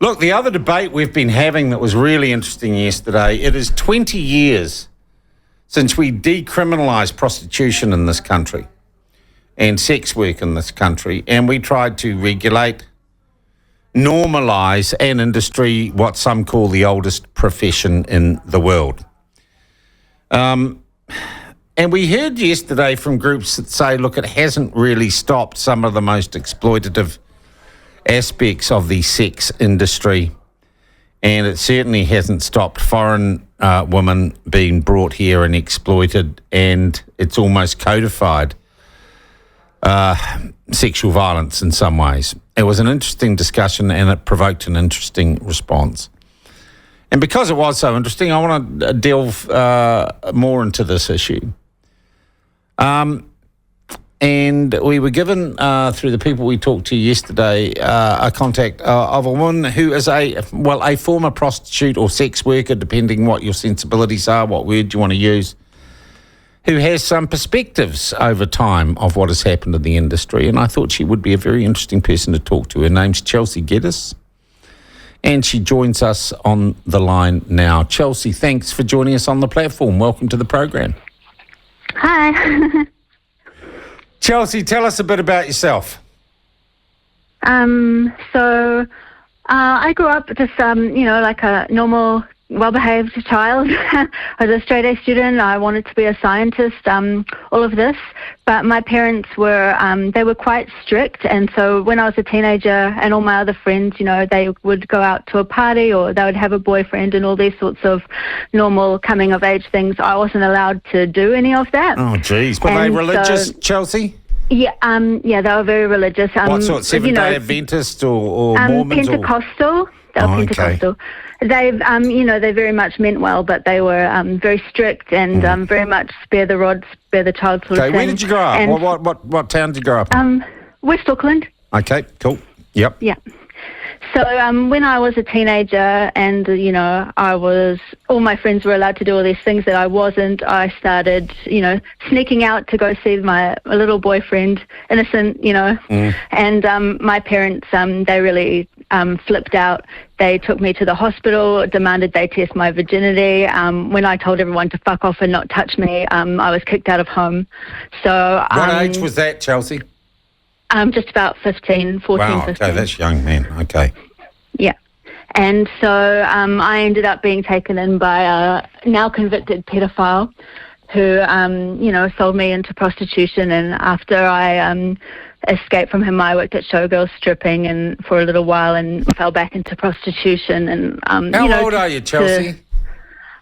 Look, the other debate we've been having that was really interesting yesterday, it is 20 years since we decriminalised prostitution in this country and sex work in this country, and we tried to regulate, normalise an industry, what some call the oldest profession in the world. And we heard yesterday from groups that say, look, it hasn't really stopped some of the most exploitative aspects of the sex industry, and it certainly hasn't stopped foreign women being brought here and exploited, and it's almost codified sexual violence in some ways. It was an interesting discussion and it provoked an interesting response. And because it was so interesting, I want to delve more into this issue. And we were given, through the people we talked to yesterday, a contact of a woman who is a former prostitute or sex worker, depending what your sensibilities are, what word you want to use, who has some perspectives over time of what has happened in the industry. And I thought she would be a very interesting person to talk to. Her name's Chelsea Geddes, and she joins us on the line now. Chelsea, thanks for joining us on the platform. Welcome to the program. Hi. Chelsea, tell us a bit about yourself. So I grew up just, like a normal, well-behaved child. I was a straight-A student. I wanted to be a scientist, all of this. But my parents were, they were quite strict. And so when I was a teenager and all my other friends, they would go out to a party or they would have a boyfriend and all these sorts of normal coming-of-age things. I wasn't allowed to do any of that. Oh, geez. Were they religious, Chelsea? Yeah, they were very religious. What sort, Seventh-day Adventist or Mormons? Pentecostal. They were Pentecostal. Okay. They've, they very much meant well, but they were very strict and very much spare the rod, spare the child sort of thing. Where did you grow up? And what town did you grow up in? West Auckland. Okay, cool. Yep. Yeah. So when I was a teenager and, all my friends were allowed to do all these things that I wasn't, I started, sneaking out to go see my little boyfriend, innocent, and my parents, they really flipped out. They took me to the hospital, demanded they test my virginity. When I told everyone to fuck off and not touch me, I was kicked out of home. So what age was that, Chelsea? Just about 15, 14, wow, 15. Okay, that's young, man. Okay. Yeah. And so I ended up being taken in by a now convicted pedophile who, sold me into prostitution. And after I escaped from him, I worked at Showgirls stripping and for a little while and fell back into prostitution. And How old are you, Chelsea?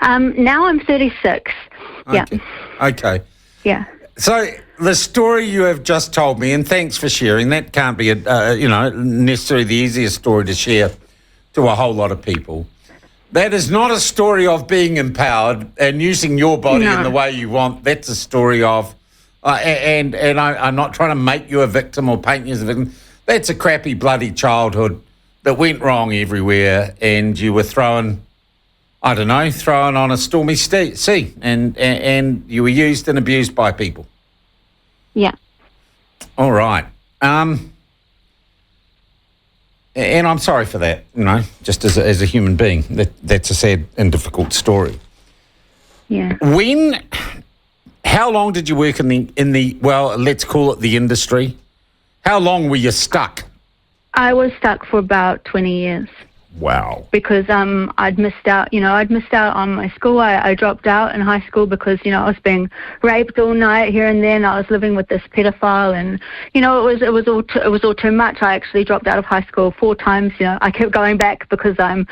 Now I'm 36. Okay. Yeah. Okay. Yeah. So the story you have just told me, and thanks for sharing, that can't be, necessarily the easiest story to share to a whole lot of people. That is not a story of being empowered and using your body in the way you want. That's a story of, and I'm not trying to make you a victim or paint you as a victim. That's a crappy, bloody childhood that went wrong everywhere, and you were thrown on a stormy sea, and you were used and abused by people. Yeah. All right. And I'm sorry for that, just as a human being. That's a sad and difficult story. Yeah. How long did you work in the let's call it the industry? How long were you stuck? I was stuck for about 20 years. Wow. Because I'd missed out, on my school. I dropped out in high school because, I was being raped all night here and there, and I was living with this pedophile, and, it was all too much. I actually dropped out of high school 4 times. I kept going back because I'm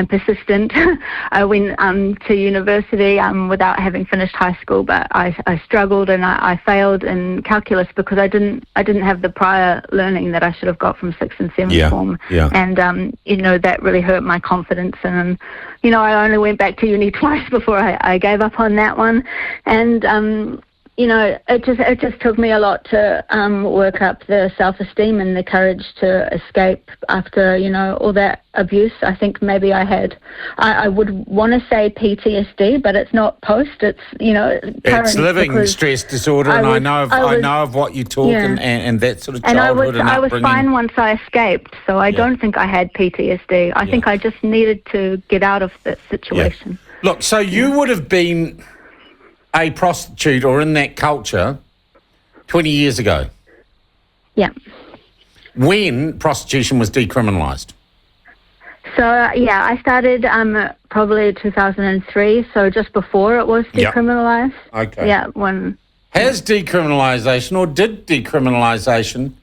persistent. I went to university without having finished high school, but I struggled and I failed in calculus because I didn't have the prior learning that I should have got from 6th and 7th form. Yeah. And that really hurt my confidence, and I only went back to uni twice before I gave up on that one. And it just took me a lot to work up the self-esteem and the courage to escape after, all that abuse. I think maybe I would want to say PTSD, but it's not post, it's, current. It's living stress disorder, and I know of what you talk and that sort of childhood and I was upbringing. fine once I escaped, so I don't think I had PTSD. I think I just needed to get out of that situation. Yeah. Look, so you would have been a prostitute or in that culture 20 years ago. Yeah. When prostitution was decriminalised. So, I started probably 2003, so just before it was decriminalised. Okay. Yeah, when... Has decriminalisation or did decriminalisation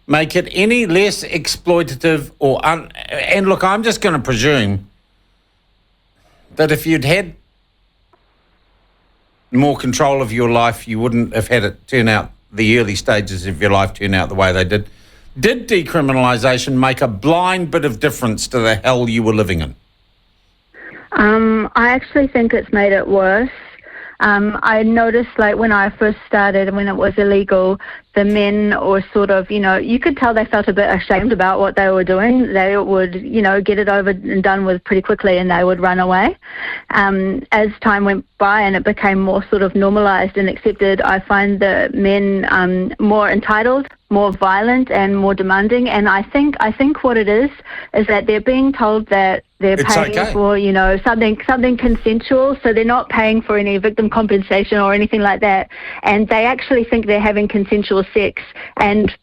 make it any less exploitative or... and look, I'm just going to presume that if you'd had more control of your life, you wouldn't have had it turn out, the early stages of your life turn out the way they did. Did decriminalisation make a blind bit of difference to the hell you were living in? I actually think it's made it worse. I noticed, when I first started, when it was illegal, the men were sort of, you could tell they felt a bit ashamed about what they were doing. They would, get it over and done with pretty quickly, and they would run away. As time went by and it became more sort of normalised and accepted, I find the men more entitled, more violent and more demanding. And I think what it is that they're being told that they're paying for, something consensual, so they're not paying for any victim compensation or anything like that. And they actually think they're having consensual sex,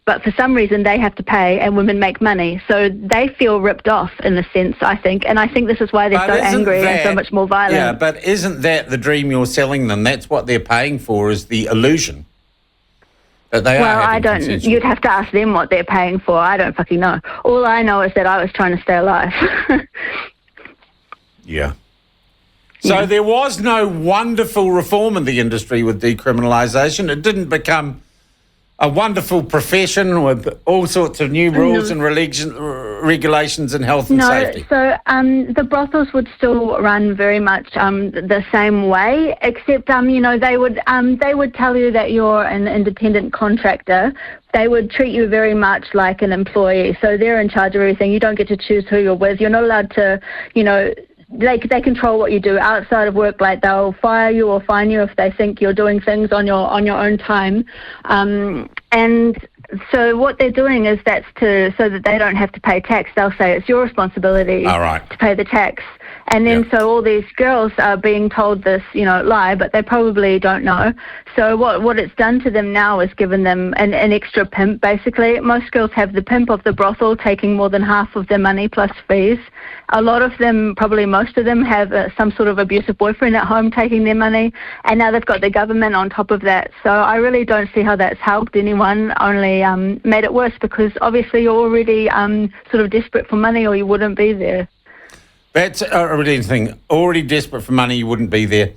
but for some reason they have to pay and women make money. So they feel ripped off in a sense, I think. And I think this is why they're so angry and so much more violent. Yeah, but isn't that the dream you're selling them? That's what they're paying for, is the illusion that they are having consensual. You'd have to ask them what they're paying for. I don't fucking know. All I know is that I was trying to stay alive. Yeah. So there was no wonderful reform in the industry with decriminalisation. It didn't become a wonderful profession with all sorts of new rules and regulations in health and safety. So the brothels would still run very much the same way, except they would tell you that you're an independent contractor. They would treat you very much like an employee. So they're in charge of everything. You don't get to choose who you're with. You're not allowed to, They control what you do outside of work. Like, they'll fire you or fine you if they think you're doing things on your own time. And so what they're doing is so that they don't have to pay tax. They'll say it's your responsibility to pay the tax. And then so all these girls are being told this, lie, but they probably don't know. So what it's done to them now is given them an extra pimp, basically. Most girls have the pimp of the brothel taking more than half of their money plus fees. A lot of them, probably most of them, have some sort of abusive boyfriend at home taking their money, and now they've got the government on top of that. So I really don't see how that's helped anyone, only made it worse, because obviously you're already sort of desperate for money or you wouldn't be there. That's a really thing. Already desperate for money, you wouldn't be there.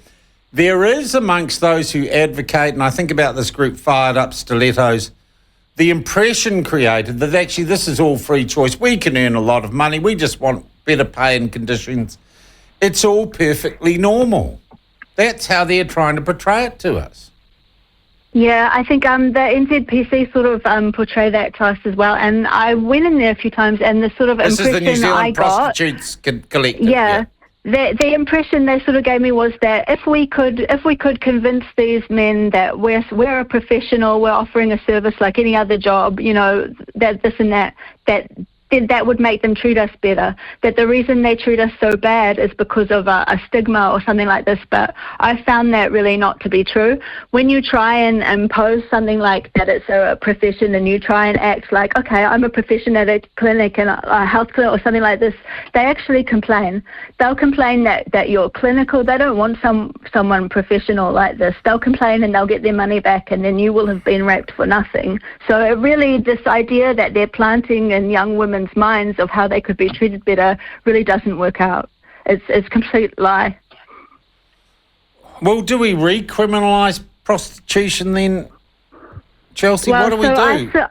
There is amongst those who advocate, and I think about this group, Fired Up Stilettos, the impression created that actually this is all free choice. We can earn a lot of money. We just want better pay and conditions. It's all perfectly normal. That's how they're trying to portray it to us. Yeah, I think the NZPC sort of portray that to us as well. And I went in there a few times, and the sort of this impression is the New Zealand I got... Prostitutes Collective. Yeah. The impression they sort of gave me was that if we could convince these men that we're a professional, we're offering a service like any other job, that this and that then that would make them treat us better. That the reason they treat us so bad is because of a stigma or something like this. But I found that really not to be true. When you try and impose something like that it's a profession, and you try and act like, okay, I'm a profession at a clinic and a health clinic or something like this, they actually complain. They'll complain that you're clinical. They don't want someone professional like this. They'll complain and they'll get their money back, and then you will have been raped for nothing. So it really, this idea that they're planting in young women's minds of how they could be treated better really doesn't work out. It's a complete lie. Well, do we recriminalise prostitution then, Chelsea? What do we do?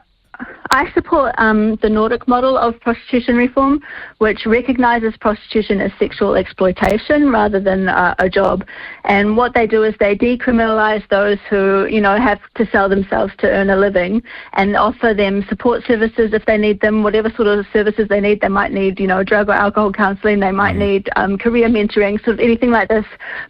I support the Nordic model of prostitution reform, which recognises prostitution as sexual exploitation rather than a job. And what they do is they decriminalise those who, have to sell themselves to earn a living, and offer them support services if they need them, whatever sort of services they need. They might need, drug or alcohol counselling. They might need career mentoring, sort of anything like this.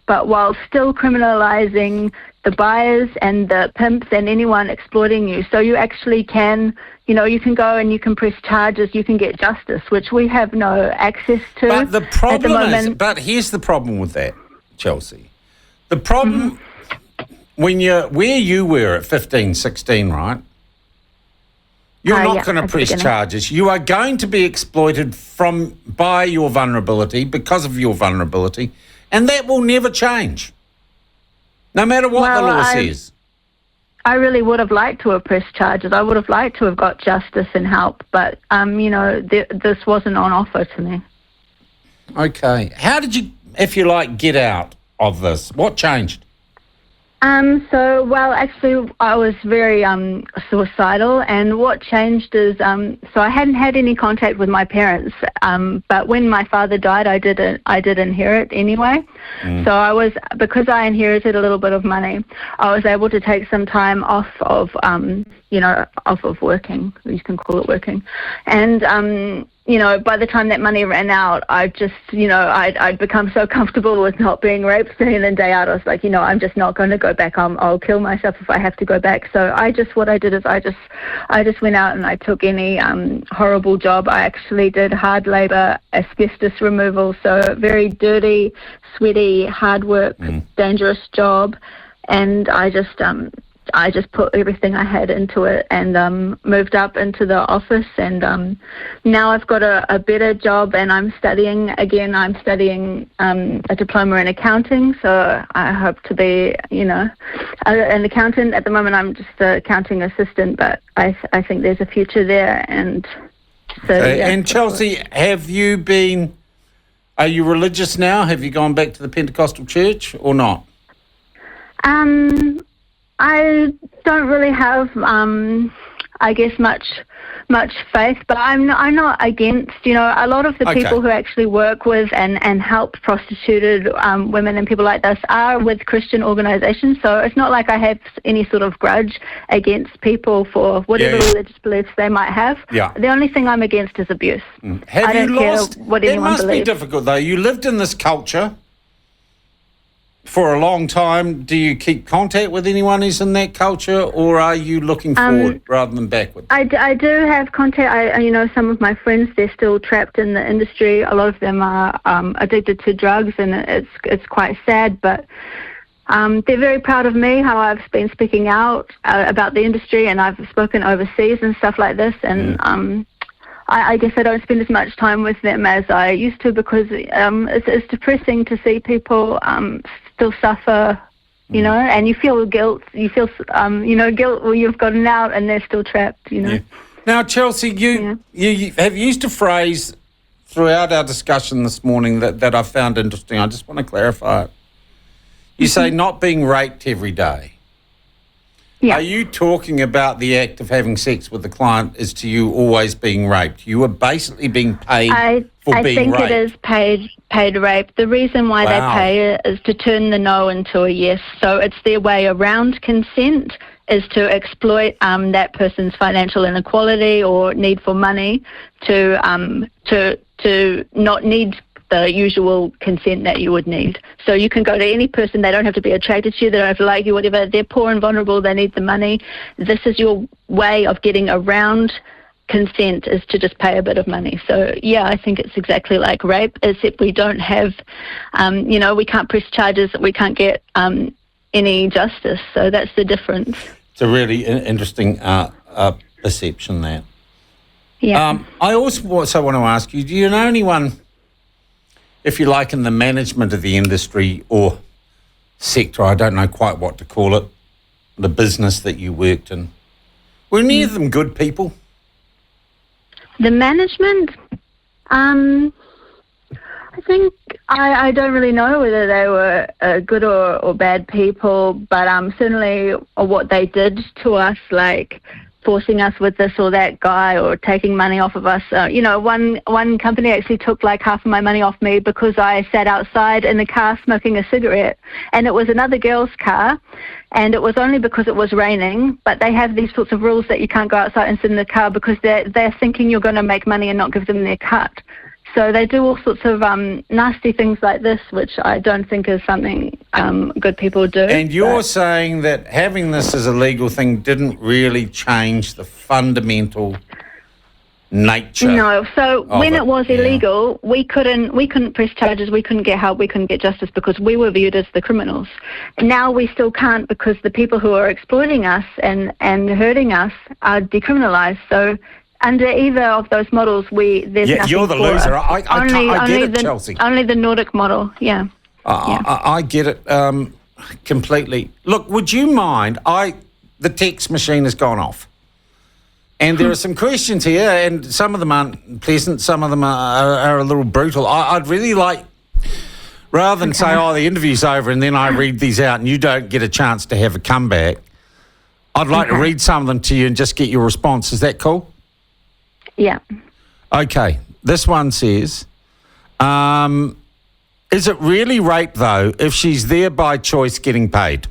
But while still criminalising the buyers and the pimps and anyone exploiting you. So you actually can, you can go and you can press charges, you can get justice, which we have no access to. But the problem at the moment. but here's the problem with that, Chelsea. The problem where you were at 15, 16, right? You're not going to press charges. You are going to be exploited by your vulnerability, because of your vulnerability, and that will never change. No matter what the law says. I really would have liked to have pressed charges. I would have liked to have got justice and help, but, this wasn't on offer to me. Okay. How did you, if you like, get out of this? What changed? Actually, I was very suicidal, and what changed is, so I hadn't had any contact with my parents, but when my father died, I did inherit anyway. So because I inherited a little bit of money, I was able to take some time off of working. You can call it working, and by the time that money ran out, I just, I'd become so comfortable with not being raped day in and day out. I was like, I'm just not going to go back. I'll kill myself if I have to go back. So what I did is I just went out and I took any horrible job. I actually did hard labor, asbestos removal, so very dirty, sweaty, hard work, dangerous job. And I just put everything I had into it and moved up into the office, and now I've got a better job, and I'm studying again. I'm studying a diploma in accounting, so I hope to be, an accountant. At the moment, I'm just an accounting assistant, but I think there's a future there. And so, And Chelsea, are you religious now? Have you gone back to the Pentecostal church or not? I don't really have, I guess, much faith, but I'm not against, a lot of the people who actually work with and help prostituted women and people like this are with Christian organisations, so it's not like I have any sort of grudge against people for whatever religious beliefs they might have. Yeah. The only thing I'm against is abuse. I don't care what anyone believes. It must be difficult, though. You lived in this culture for a long time. Do you keep contact with anyone who's in that culture, or are you looking forward rather than backward? I do have contact. Some of my friends, they're still trapped in the industry. A lot of them are addicted to drugs, and it's quite sad, but they're very proud of me, how I've been speaking out about the industry, and I've spoken overseas and stuff like this, and I guess I don't spend as much time with them as I used to, because it's depressing to see people still suffer, and you feel guilt. You feel, guilt when you've gotten out and they're still trapped, Yeah. Now, Chelsea, you have used a phrase throughout our discussion this morning that I found interesting. I just want to clarify it. You say not being raped every day. Yeah. Are you talking about the act of having sex with the client is to you always being raped? You are basically being paid for being raped. I think it is paid rape. The reason why they pay it is to turn the no into a yes. So it's their way around consent, is to exploit that person's financial inequality or need for money to not need the usual consent that you would need. So you can go to any person, they don't have to be attracted to you, they don't have to like you, whatever, they're poor and vulnerable, they need the money. This is your way of getting around consent, is to just pay a bit of money. So yeah, I think it's exactly like rape, except we don't have, we can't press charges, we can't get any justice. So that's the difference. It's a really interesting perception there. Yeah. I also want to ask you, do you know anyone, if you like, in the management of the industry or sector, I don't know quite what to call it, the business that you worked in, were any of them good people? The management? I think I don't really know whether they were good or bad people, but certainly what they did to us, like forcing us with this or that guy or taking money off of us. One company actually took like half of my money off me because I sat outside in the car smoking a cigarette, and it was another girl's car, and it was only because it was raining. But they have these sorts of rules that you can't go outside and sit in the car because they're thinking you're going to make money and not give them their cut. So they do all sorts of nasty things like this, which I don't think is something good people do. And you're saying that having this as a legal thing didn't really change the fundamental nature? No. So when it was illegal, we couldn't press charges, we couldn't get help, we couldn't get justice because we were viewed as the criminals. And now we still can't because the people who are exploiting us and hurting us are decriminalized. So under either of those models, there's nothing you're the for loser. us. I get it, Chelsea. Only the Nordic model, yeah. I get it completely. Look, would you mind? The text machine has gone off. And there are some questions here, and some of them aren't pleasant, some of them are a little brutal. I'd really like, rather than say, the interview's over, and then I read these out and you don't get a chance to have a comeback, I'd like to read some of them to you and just get your response. Is that cool? Yeah. Okay. This one says, is it really rape, though, if she's there by choice getting paid?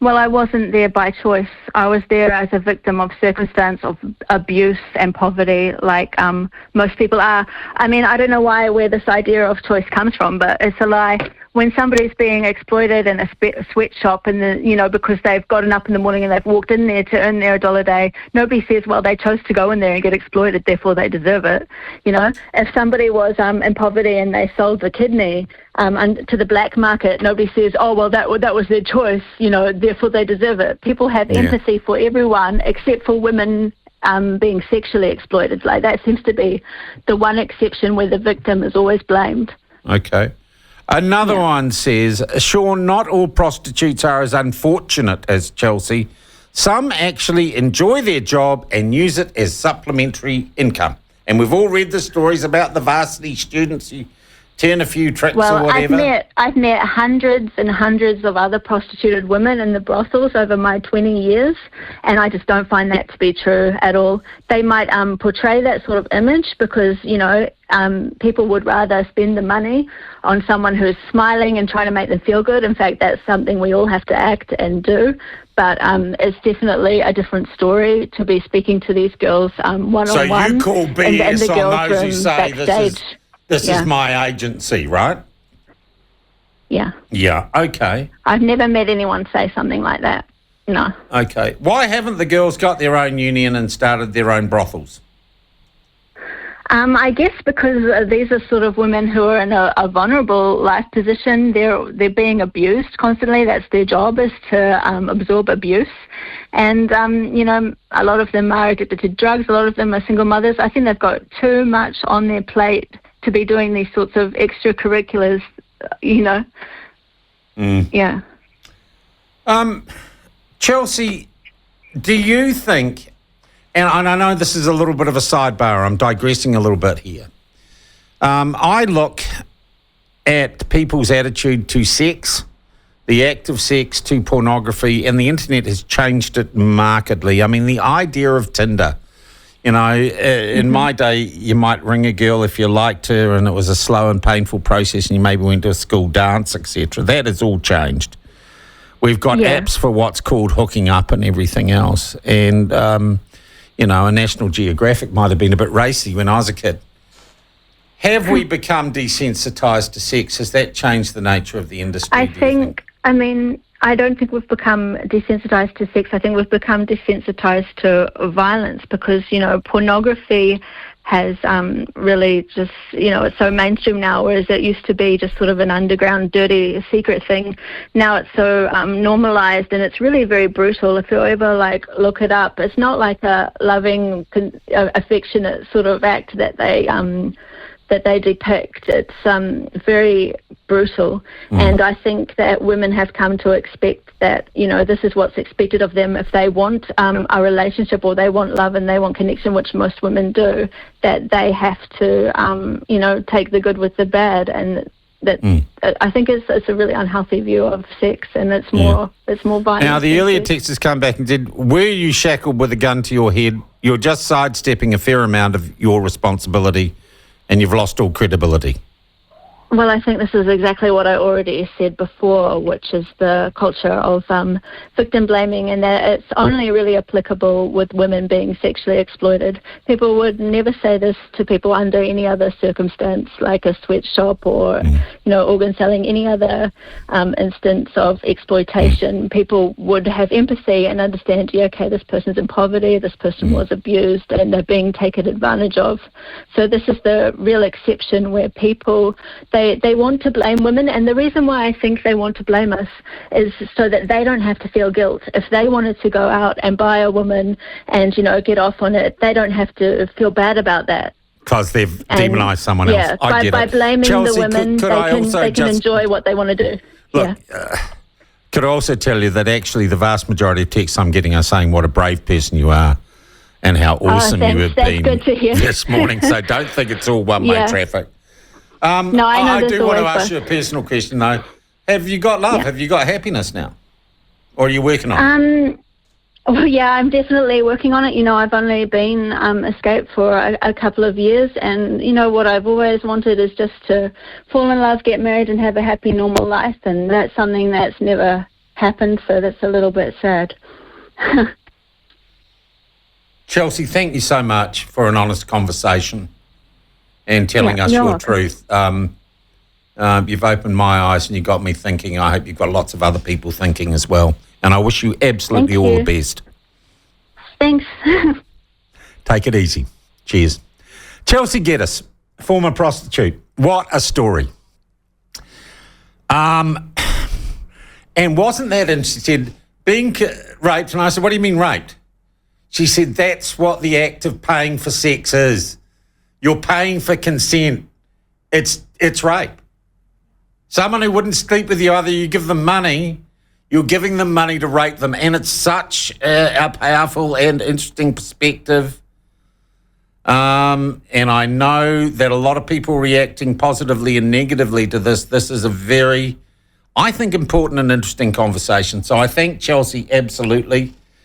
Well, I wasn't there by choice. I was there as a victim of circumstance of abuse and poverty, like most people are. I mean, I don't know where this idea of choice comes from, but it's a lie. When somebody's being exploited in a sweatshop and because they've gotten up in the morning and they've walked in there to earn their $1 a day, nobody says, well, they chose to go in there and get exploited, therefore they deserve it. If somebody was in poverty and they sold the kidney to the black market, nobody says, oh, well, that was their choice, therefore they deserve it. People have empathy for everyone except for women being sexually exploited. Like that seems to be the one exception where the victim is always blamed. Okay. Another one says, sure, not all prostitutes are as unfortunate as Chelsea. Some actually enjoy their job and use it as supplementary income. And we've all read the stories about the varsity students who turn a few tricks or whatever. I've met hundreds and hundreds of other prostituted women in the brothels over my 20 years, and I just don't find that to be true at all. They might portray that sort of image because, people would rather spend the money on someone who's smiling and trying to make them feel good. In fact, that's something we all have to act and do. But it's definitely a different story to be speaking to these girls one-on-one. So you call BS on those who say backstage. This is my agency, right? Yeah. Yeah, okay. I've never met anyone say something like that, no. Okay. Why haven't the girls got their own union and started their own brothels? I guess because these are sort of women who are in a vulnerable life position. They're being abused constantly. That's their job, is to absorb abuse. And, a lot of them are addicted to drugs. A lot of them are single mothers. I think they've got too much on their plate to be doing these sorts of extracurriculars, Yeah. Chelsea, do you think... And I know this is a little bit of a sidebar. I'm digressing a little bit here. I look at people's attitude to sex, the act of sex, to pornography, and the internet has changed it markedly. I mean, the idea of Tinder, in my day, you might ring a girl if you liked her and it was a slow and painful process and you maybe went to a school dance, etc. That has all changed. We've got apps for what's called hooking up and everything else. And... a National Geographic might have been a bit racy when I was a kid. Have we become desensitised to sex? Has that changed the nature of the industry? I don't think we've become desensitised to sex. I think we've become desensitised to violence because, pornography has really just, it's so mainstream now, whereas it used to be just sort of an underground, dirty, secret thing. Now it's so normalised and it's really very brutal. If you ever, look it up, it's not like a loving, affectionate sort of act that they depict. It's very brutal. And I think that women have come to expect that, this is what's expected of them. If they want a relationship or they want love and they want connection, which most women do, that they have to, take the good with the bad. And I think it's a really unhealthy view of sex, and it's more violent. Now, the earlier text has come back and said, were you shackled with a gun to your head? You're just sidestepping a fair amount of your responsibility, and you've lost all credibility. Well, I think this is exactly what I already said before, which is the culture of victim blaming, and that it's only really applicable with women being sexually exploited. People would never say this to people under any other circumstance, like a sweatshop or, organ selling, any other instance of exploitation. People would have empathy and understand, okay, this person's in poverty, this person was abused, and they're being taken advantage of. So this is the real exception where people, they want to blame women, and the reason why I think they want to blame us is so that they don't have to feel guilt. If they wanted to go out and buy a woman and, get off on it, they don't have to feel bad about that. Because they've demonised someone else. Yeah, I by blaming Chelsea, the women, they can enjoy what they want to do. Look, could I also tell you that actually the vast majority of texts I'm getting are saying what a brave person you are and how awesome you have been good to hear. this morning. So don't think it's all one-way traffic. No, I do want to ask you a personal question, though. Have you got love? Yeah. Have you got happiness now? Or are you working on it? Well, yeah, I'm definitely working on it. I've only been escaped for a couple of years, and, what I've always wanted is just to fall in love, get married, and have a happy, normal life, and that's something that's never happened, so that's a little bit sad. Chelsea, thank you so much for an honest conversation and telling us your truth. You've opened my eyes and you got me thinking. I hope you've got lots of other people thinking as well. And I wish you absolutely all the best. Thanks. Take it easy. Cheers. Chelsea Geddes, former prostitute. What a story. And wasn't that interesting? Being raped, and I said, what do you mean raped? She said, that's what the act of paying for sex is. You're paying for consent. It's rape. Someone who wouldn't sleep with you, either you give them money, you're giving them money to rape them, and it's such a powerful and interesting perspective. And I know that a lot of people reacting positively and negatively to this. This is a very, I think, important and interesting conversation. So I thank Chelsea absolutely.